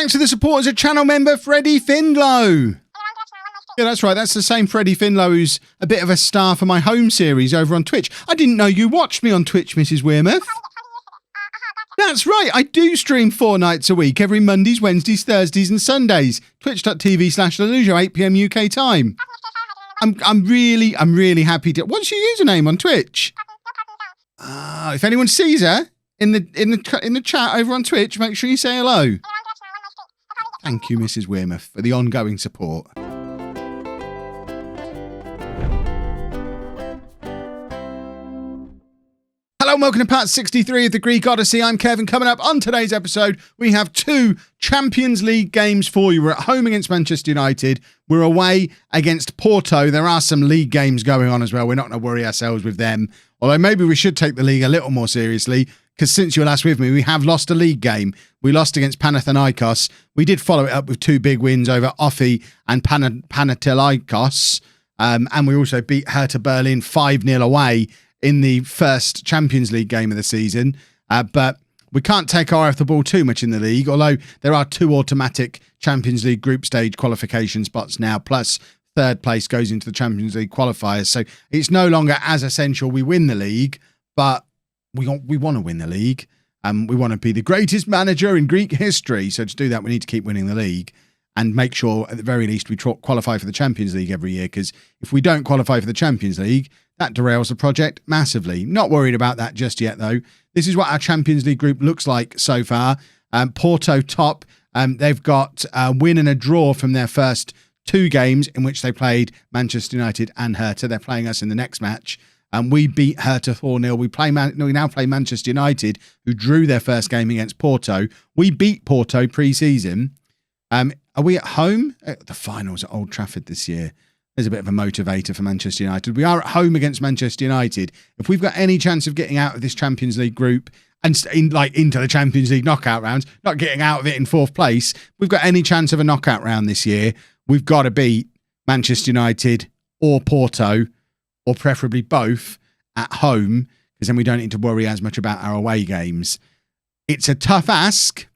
Thanks for the support as a channel member, Freddie Finlow. Yeah, that's right. That's the same Freddie Finlow who's a bit of a star for my home series over on Twitch. I didn't know you watched me on Twitch, Mrs Wearmouth. That's right. I do stream 4 nights a week, every Mondays, Wednesdays, Thursdays and Sundays. Twitch.tv/LOLLUJO, 8 PM UK time. I'm really happy to... What's your username on Twitch? If anyone sees her in the chat over on Twitch, make sure you say hello. Thank you, Mrs Wearmouth, for the ongoing support. Hello and welcome to part 63 of the Greek Odyssey. I'm Kevin. Coming up on today's episode, we have 2 Champions League games for you. We're at home against Manchester United. We're away against Porto. There are some league games going on as well. We're not going to worry ourselves with them. Although maybe we should take the league a little more seriously, because since you were last with me, we have lost a league game. We lost against Panathinaikos. We did follow it up with 2 big wins over Offi and Panathinaikos. And we also beat Hertha Berlin 5-0 away in the first Champions League game of the season. But we can't take our eye off the ball too much in the league, although there are 2 automatic Champions League group stage qualification spots now, plus third place goes into the Champions League qualifiers. So it's no longer as essential we win the league, but we want to win the league. We want to be the greatest manager in Greek history. So to do that, we need to keep winning the league and make sure at the very least we qualify for the Champions League every year, because if we don't qualify for the Champions League, that derails the project massively. Not worried about that just yet, though. This is what our Champions League group looks like so far. Porto top. They've got a win and a draw from their first 2 games in which they played Manchester United and Hertha. They're playing us in the next match. We beat Hertha 4-0. We now play Manchester United, who drew their first game against Porto. We beat Porto pre-season. Are we at home? The finals at Old Trafford this year. There's a bit of a motivator for Manchester United. We are at home against Manchester United. If we've got any chance of getting out of this Champions League group and into the Champions League knockout rounds, not getting out of it in 4th place, we've got any chance of a knockout round this year, we've got to beat Manchester United or Porto, or preferably both, at home, because then we don't need to worry as much about our away games. It's a tough ask.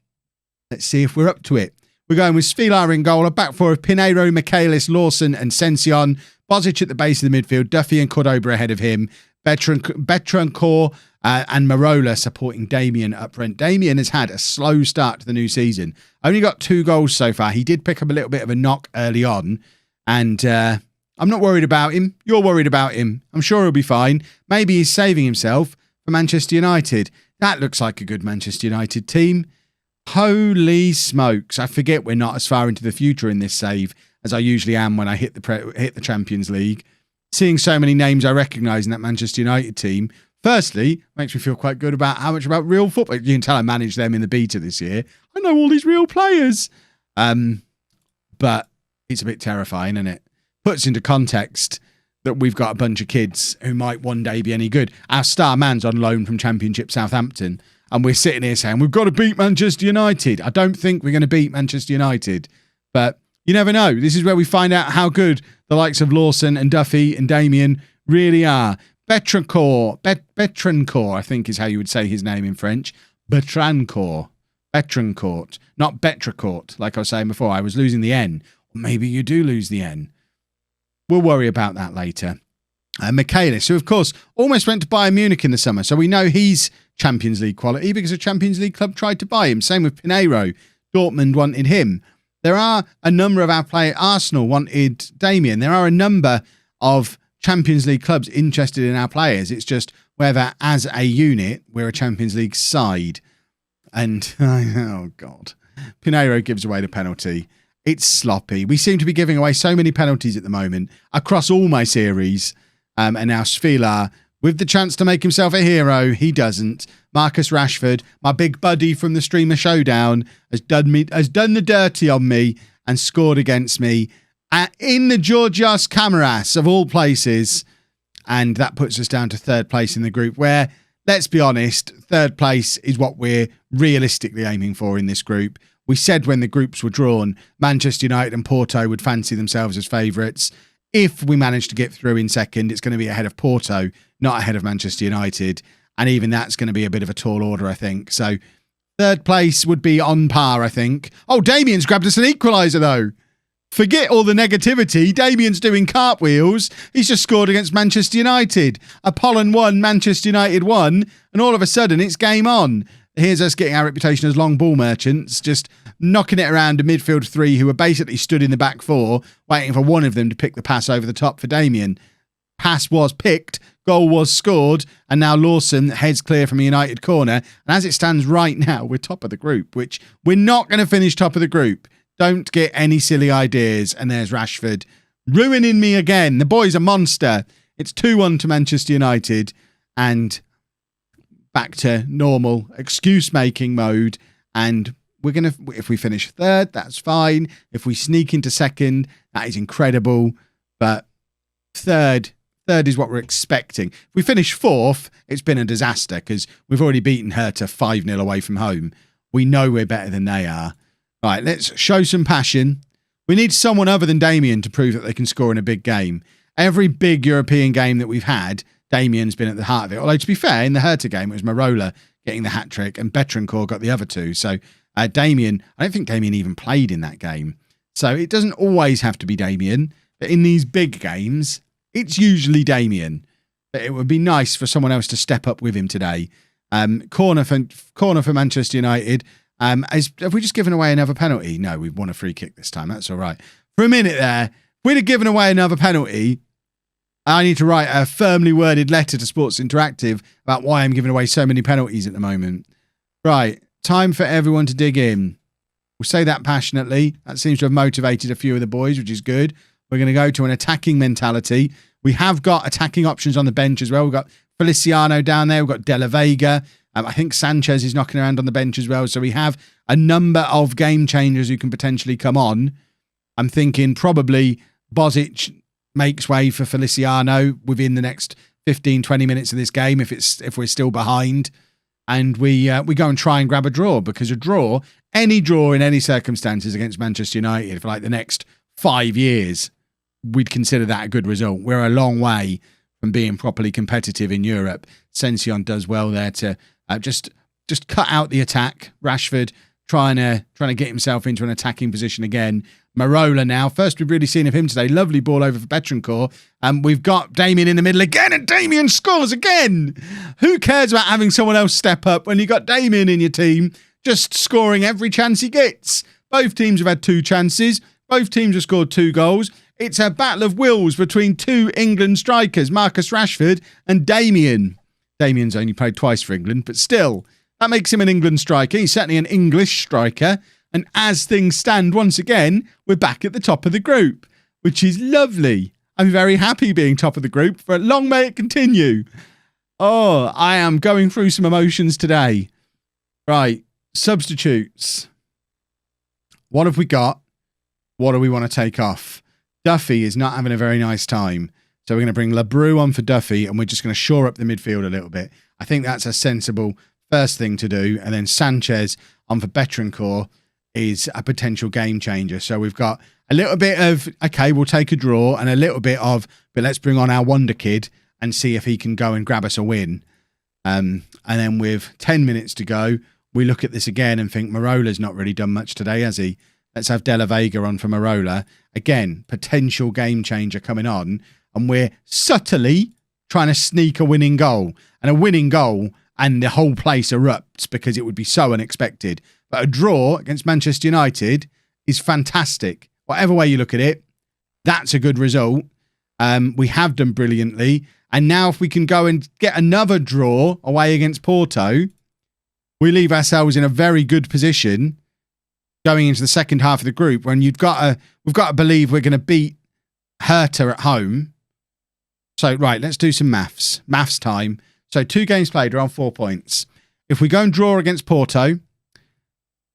Let's see if we're up to it. We're going with Svilar in goal, a back 4 of Pinheiro, Michaelis, Lawson and Sension. Bozic at the base of the midfield, Duffy and Cordoba ahead of him. Betrancor and Marola supporting Damien up front. Damien has had a slow start to the new season. Only got 2 goals so far. He did pick up a little bit of a knock early on. And I'm not worried about him. You're worried about him. I'm sure he'll be fine. Maybe he's saving himself for Manchester United. That looks like a good Manchester United team. Holy smokes. I forget we're not as far into the future in this save as I usually am when I hit the Champions League. Seeing so many names I recognise in that Manchester United team, firstly, makes me feel quite good about how much about real football. You can tell I managed them in the beta this year. I know all these real players. But it's a bit terrifying, isn't it? Puts into context that we've got a bunch of kids who might one day be any good. Our star man's on loan from Championship Southampton. And we're sitting here saying, we've got to beat Manchester United. I don't think we're going to beat Manchester United. But you never know. This is where we find out how good the likes of Lawson and Duffy and Damien really are. Betrancor, I think is how you would say his name in French. Betrancor. Betrancourt. Not Betracourt, like I was saying before. I was losing the N. Or maybe you do lose the N. We'll worry about that later. Michaelis, who of course almost went to Bayern Munich in the summer, so we know he's Champions League quality because a Champions League club tried to buy him. Same with Pinheiro. Dortmund wanted him. There are a number of our players. Arsenal wanted Damien. There are a number of Champions League clubs interested in our players. It's just whether as a unit we're a Champions League side. And oh God, Pinheiro gives away the penalty. It's sloppy. We seem to be giving away so many penalties at the moment across all my series. And now Svilar, with the chance to make himself a hero, he doesn't. Marcus Rashford, my big buddy from the Streamer Showdown, has done the dirty on me and scored against me in the Georgios Kamaras of all places. And that puts us down to 3rd place in the group where, let's be honest, 3rd place is what we're realistically aiming for in this group. We said when the groups were drawn, Manchester United and Porto would fancy themselves as favourites. If we manage to get through in 2nd, it's going to be ahead of Porto, not ahead of Manchester United. And even that's going to be a bit of a tall order, I think. So Third place would be on par, I think. Oh, Damien's grabbed us an equaliser, though. Forget all the negativity. Damien's doing cartwheels. He's just scored against Manchester United. Apollon 1, Manchester United 1, and all of a sudden it's game on. Here's us getting our reputation as long ball merchants, just knocking it around a midfield three who were basically stood in the back four, waiting for one of them to pick the pass over the top for Damien. Pass was picked, goal was scored, and now Lawson heads clear from a United corner. And as it stands right now, we're top of the group, which we're not going to finish top of the group. Don't get any silly ideas. And there's Rashford ruining me again. The boy's a monster. It's 2-1 to Manchester United and back to normal excuse-making mode. And we're going to, if we finish third, that's fine. If we sneak into second, that is incredible. But third is what we're expecting. If we finish fourth, it's been a disaster because we've already beaten Hertha 5-0 away from home. We know we're better than they are. Right, let's show some passion. We need someone other than Damien to prove that they can score in a big game. Every big European game that we've had, Damien's been at the heart of it. Although, to be fair, in the Hertha game, it was Marola getting the hat-trick and Betancourt got the other two. So, Damien, I don't think Damien even played in that game. So, it doesn't always have to be Damien. But in these big games, it's usually Damien. But it would be nice for someone else to step up with him today. Corner for Manchester United. Have we just given away another penalty? No, we've won a free kick this time. That's all right. For a minute there, if we'd have given away another penalty, I need to write a firmly worded letter to Sports Interactive about why I'm giving away so many penalties at the moment. Right, time for everyone to dig in. We'll say that passionately. That seems to have motivated a few of the boys, which is good. We're going to go to an attacking mentality. We have got attacking options on the bench as well. We've got Feliciano down there. We've got De La Vega. I think Sanchez is knocking around on the bench as well. So we have a number of game changers who can potentially come on. I'm thinking probably Bozic makes way for Feliciano within the next 15, 20 minutes of this game if we're still behind. And we go and try and grab a draw, because any draw in any circumstances against Manchester United for like the next 5 years, we'd consider that a good result. We're a long way from being properly competitive in Europe. Sension does well there to just cut out the attack. Rashford trying to get himself into an attacking position again. Marola now. First we've really seen of him today. Lovely ball over for Betancourt. We've got Damien in the middle again, and Damien scores again. Who cares about having someone else step up when you got Damien in your team just scoring every chance he gets? Both teams have had 2 chances. Both teams have scored 2 goals. It's a battle of wills between 2 England strikers, Marcus Rashford and Damien. Damien's only played twice for England, but still, that makes him an England striker. He's certainly an English striker. And as things stand, once again, we're back at the top of the group, which is lovely. I'm very happy being top of the group, for long may it continue. Oh, I am going through some emotions today. Right, substitutes. What have we got? What do we want to take off? Duffy is not having a very nice time. So we're going to bring LeBrew on for Duffy, and we're just going to shore up the midfield a little bit. I think that's a sensible first thing to do. And then Sanchez on for Betancourt is a potential game changer. So we've got a little bit of, okay, we'll take a draw, and a little bit of, but let's bring on our wonder kid and see if he can go and grab us a win. And then with 10 minutes to go, we look at this again and think Marola's not really done much today, has he? Let's have De La Vega on for Marola. Again, potential game changer coming on. And we're subtly trying to sneak a winning goal. And a winning goal, and the whole place erupts because it would be so unexpected. But a draw against Manchester United is fantastic. Whatever way you look at it, that's a good result. We have done brilliantly. And now if we can go and get another draw away against Porto, we leave ourselves in a very good position going into the second half of the group, when we've got to believe we're going to beat Hertha at home. So, right, let's do some maths. Maths time. So 2 games played are on 4 points. If we go and draw against Porto,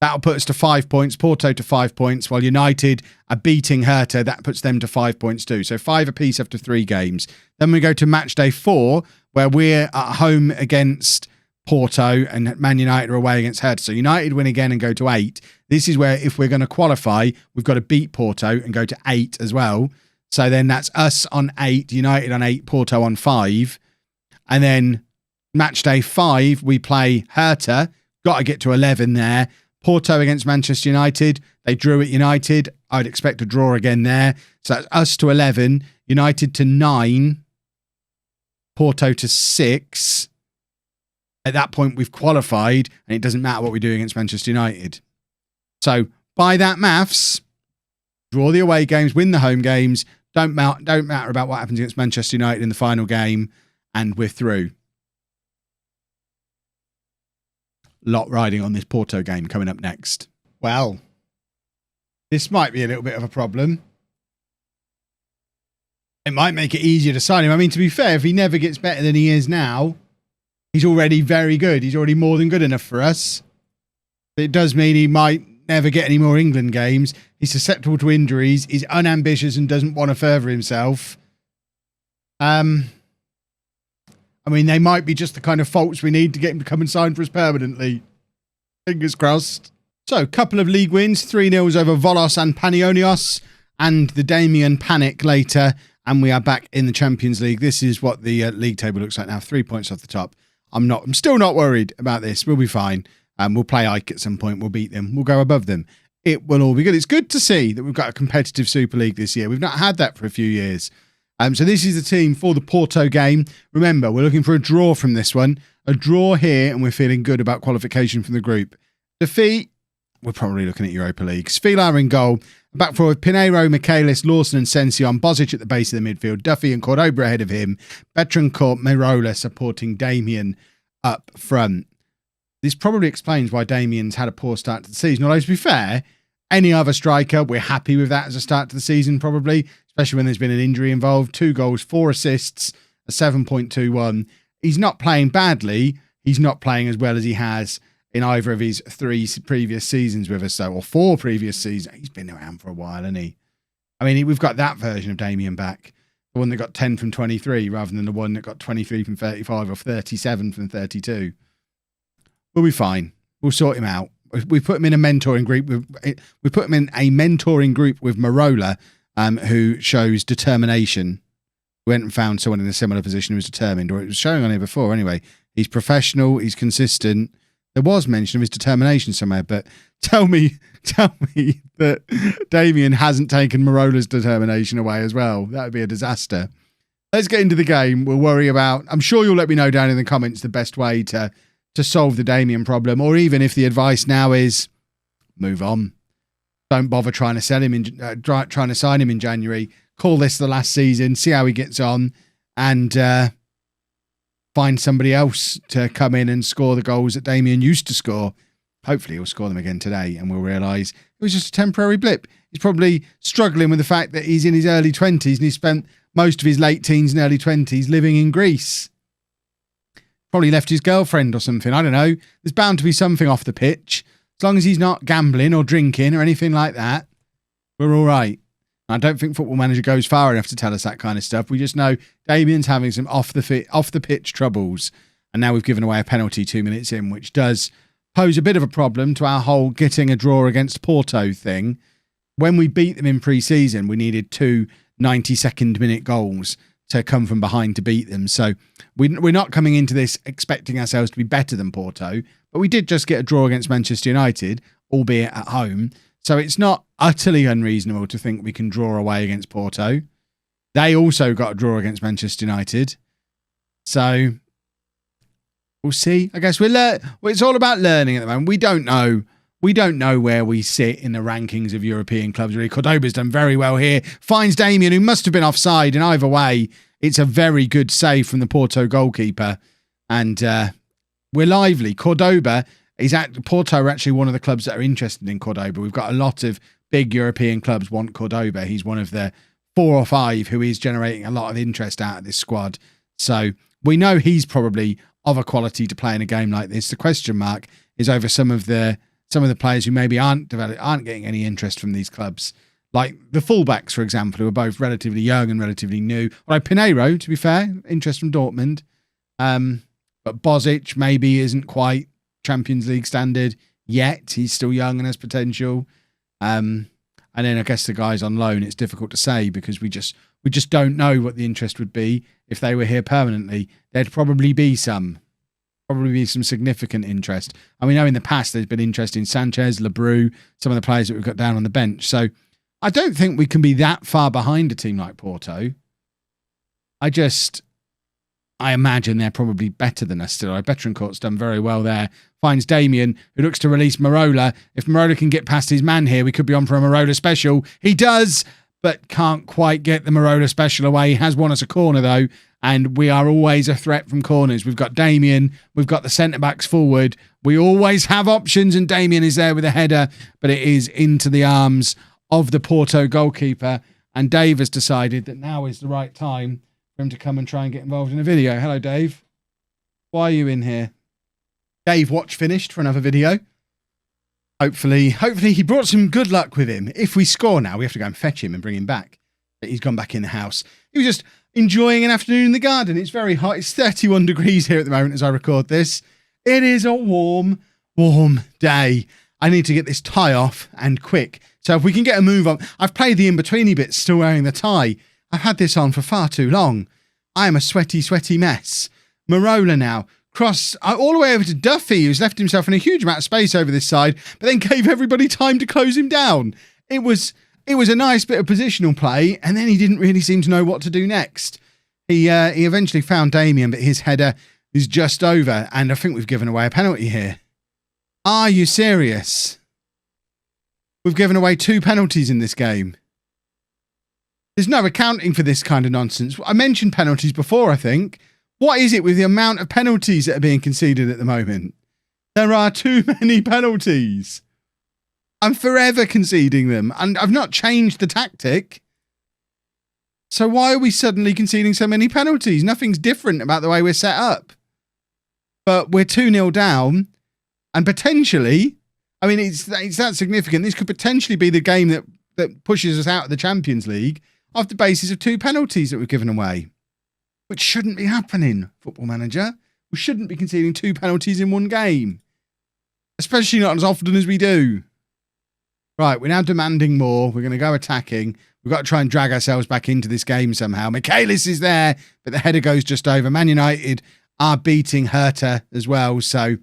that'll put us to 5 points. Porto to 5 points. While United are beating Hertha, that puts them to 5 points too. So 5 apiece after 3 games. Then we go to match day 4, where we're at home against Porto and Man United are away against Hertha. So United win again and go to 8. This is where, if we're going to qualify, we've got to beat Porto and go to 8 as well. So then that's us on 8, United on 8, Porto on 5. And then match day 5, we play Hertha, got to get to 11 there. Porto against Manchester United. They drew at United. I'd expect a draw again there. So that's us to 11. United to 9. Porto to 6. At that point, we've qualified, and it doesn't matter what we do against Manchester United. So, by that maths, draw the away games, win the home games, don't matter about what happens against Manchester United in the final game, and we're through. Lot riding on this Porto game coming up next. Well, this might be a little bit of a problem. It might make it easier to sign him. I mean, to be fair, if he never gets better than he is now, he's already very good. He's already more than good enough for us. But it does mean he might never get any more England games. He's susceptible to injuries. He's unambitious and doesn't want to further himself. I mean, they might be just the kind of faults we need to get him to come and sign for us permanently. Fingers crossed. So, couple of league wins. 3-0 over Volos and Panionios. And the Damien Panic later. And we are back in the Champions League. This is what the league table looks like now. 3 points off the top. I'm still not worried about this. We'll be fine. We'll play Ike at some point. We'll beat them. We'll go above them. It will all be good. It's good to see that we've got a competitive Super League this year. We've not had that for a few years. So this is the team for the Porto game. Remember, we're looking for a draw from this one. A draw here, and we're feeling good about qualification from the group. Defeat, we're probably looking at Europa League. Svilar in goal. Back forward, Pinheiro, Michaelis, Lawson and Sension. Bozic at the base of the midfield. Duffy and Cordoba ahead of him. Betrancourt, Merola supporting Damien up front. This probably explains why Damien's had a poor start to the season. Although, to be fair, any other striker, we're happy with that as a start to the season, probably, especially when there's been an injury involved. 2 goals, 4 assists, a 7.21. He's not playing badly. He's not playing as well as he has in either of his 3 previous seasons with us, or 4 previous seasons. He's been around for a while, hasn't he? I mean, we've got that version of Damien back. The one that got 10 from 23 rather than the one that got 23 from 35 or 37 from 32. We'll be fine. We'll sort him out. We put him in a mentoring group. We put him in a mentoring group with Merola, who shows determination. We went and found someone in a similar position who was determined, or it was showing on here before. Anyway, he's professional. He's consistent. There was mention of his determination somewhere, but tell me that Damien hasn't taken Merola's determination away as well. That would be a disaster. Let's get into the game. We'll worry about, I'm sure you'll let me know down in the comments the best way to solve the Damien problem, or even if the advice now is move on. Don't bother trying to sell him trying to sign him in January. Call this the last season, see how he gets on, and find somebody else to come in and score the goals that Damien used to score. Hopefully he'll score them again today, and we'll realise it was just a temporary blip. He's probably struggling with the fact that he's in his early 20s and he spent most of his late teens and early 20s living in Greece. Probably left his girlfriend or something. I don't know. There's bound to be something off the pitch. As long as he's not gambling or drinking or anything like that, we're all right. I don't think Football Manager goes far enough to tell us that kind of stuff. We just know Damien's having some off the pitch troubles. And now we've given away a penalty 2 minutes in, which does pose a bit of a problem to our whole getting a draw against Porto thing. When we beat them in pre-season, we needed 2 92nd minute goals to come from behind to beat them. So we're not coming into this expecting ourselves to be better than Porto, but we did just get a draw against Manchester United, albeit at home. So it's not utterly unreasonable to think we can draw away against Porto. They also got a draw against Manchester United. So we'll see. I guess it's all about learning at the moment. We don't know where we sit in the rankings of European clubs. Really, Cordoba's done very well here. Finds Damien, who must have been offside. And either way, it's a very good save from the Porto goalkeeper. And we're lively. Porto are actually one of the clubs that are interested in Cordoba. We've got a lot of big European clubs want Cordoba. He's one of the 4 or 5 who is generating a lot of interest out of this squad. So we know he's probably of a quality to play in a game like this. The question mark is over some of the players who maybe aren't getting any interest from these clubs. Like the fullbacks, for example, who are both relatively young and relatively new. Like Pinheiro, to be fair, interest from Dortmund. But Bozic maybe isn't quite Champions League standard yet. He's still young and has potential. And then I guess the guys on loan, it's difficult to say because we just don't know what the interest would be if they were here permanently. There'd probably be some. probably be some significant interest. And we know in the past there's been interest in Sanchez, Lebrou, some of the players that we've got down on the bench. So I don't think we can be that far behind a team like Porto. I imagine they're probably better than us still. Betancourt's done very well there. Finds Damien, who looks to release Marola. If Marola can get past his man here, we could be on for a Marola special. He does, but can't quite get the Marola special away. He has won us a corner, though, and we are always a threat from corners. We've got Damien. We've got the centre-backs forward. We always have options, and Damien is there with a header, but it is into the arms of the Porto goalkeeper, and Dave has decided that now is the right time for him to come and try and get involved in a video. Hello, Dave. Why are you in here? Dave watch finished for another video. Hopefully he brought some good luck with him. If we score now, we have to go and fetch him and bring him back. But he's gone back in the house. He was just enjoying an afternoon in the garden. It's very hot. It's 31 degrees here at the moment as I record this. It is a warm day. I need to get this tie off and quick. So if we can get a move on. I've played the in-betweeny bits still wearing the tie. I've had this on for far too long. I am a sweaty mess. Marola now. Cross all the way over to Duffy, who's left himself in a huge amount of space over this side, but then gave everybody time to close him down. It was a nice bit of positional play, and then he didn't really seem to know what to do next. He eventually found Damien, but his header is just over, and I think we've given away a penalty here. Are you serious? We've given away 2 penalties in this game. There's no accounting for this kind of nonsense. I mentioned penalties before, I think. What is it with the amount of penalties that are being conceded at the moment? There are too many penalties. I'm forever conceding them, and I've not changed the tactic. So why are we suddenly conceding so many penalties? Nothing's different about the way we're set up. But we're 2-0 down, and potentially, I mean, it's that significant. This could potentially be the game that pushes us out of the Champions League off the basis of 2 penalties that we've given away. Which shouldn't be happening, Football Manager. We shouldn't be conceding 2 penalties in one game. Especially not as often as we do. Right, we're now demanding more. We're going to go attacking. We've got to try and drag ourselves back into this game somehow. Michaelis is there, but the header goes just over. Man United are beating Hertha as well. So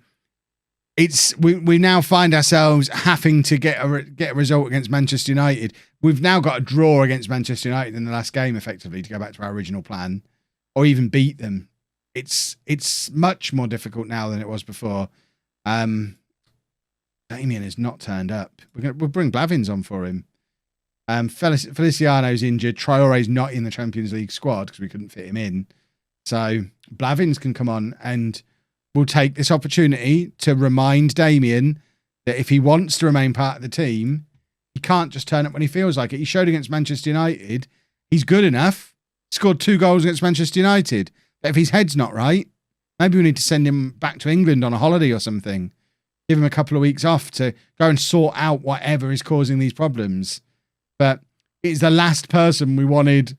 we now find ourselves having to get a result against Manchester United. We've now got a draw against Manchester United in the last game, effectively, to go back to our original plan. Or even beat them. It's much more difficult now than it was before. Damien has not turned up. We'll bring Blavins on for him. Feliciano's injured. Traore's not in the Champions League squad because we couldn't fit him in. So Blavins can come on, and we'll take this opportunity to remind Damien that if he wants to remain part of the team, he can't just turn up when he feels like it. He showed against Manchester United. He's good enough. Scored 2 goals against Manchester United. But if his head's not right, maybe we need to send him back to England on a holiday or something. Give him a couple of weeks off to go and sort out whatever is causing these problems. But it's the last person we wanted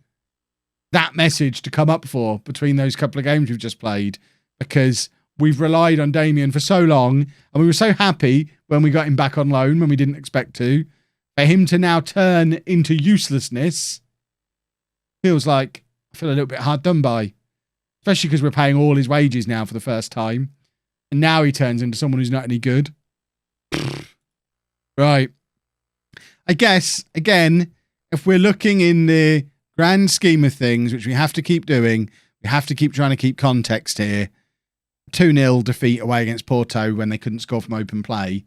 that message to come up for between those couple of games we've just played, because we've relied on Damien for so long, and we were so happy when we got him back on loan when we didn't expect to. For him to now turn into uselessness feels like I feel a little bit hard done by, especially because we're paying all his wages now for the first time, and now he turns into someone who's not any good. Right. I guess, again, if we're looking in the grand scheme of things, which we have to keep doing, we have to keep trying to keep context here. 2-0 defeat away against Porto when they couldn't score from open play.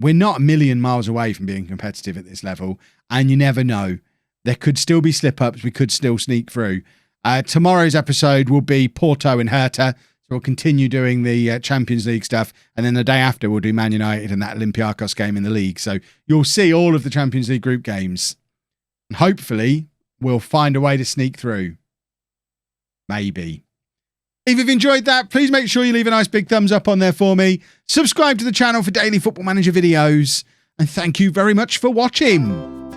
We're not a million miles away from being competitive at this level, and you never know. There could still be slip-ups. We could still sneak through. Tomorrow's episode will be Porto and Hertha. So we'll continue doing the Champions League stuff. And then the day after, we'll do Man United and that Olympiacos game in the league. So you'll see all of the Champions League group games. And hopefully, we'll find a way to sneak through. Maybe. If you've enjoyed that, please make sure you leave a nice big thumbs up on there for me. Subscribe to the channel for daily Football Manager videos. And thank you very much for watching.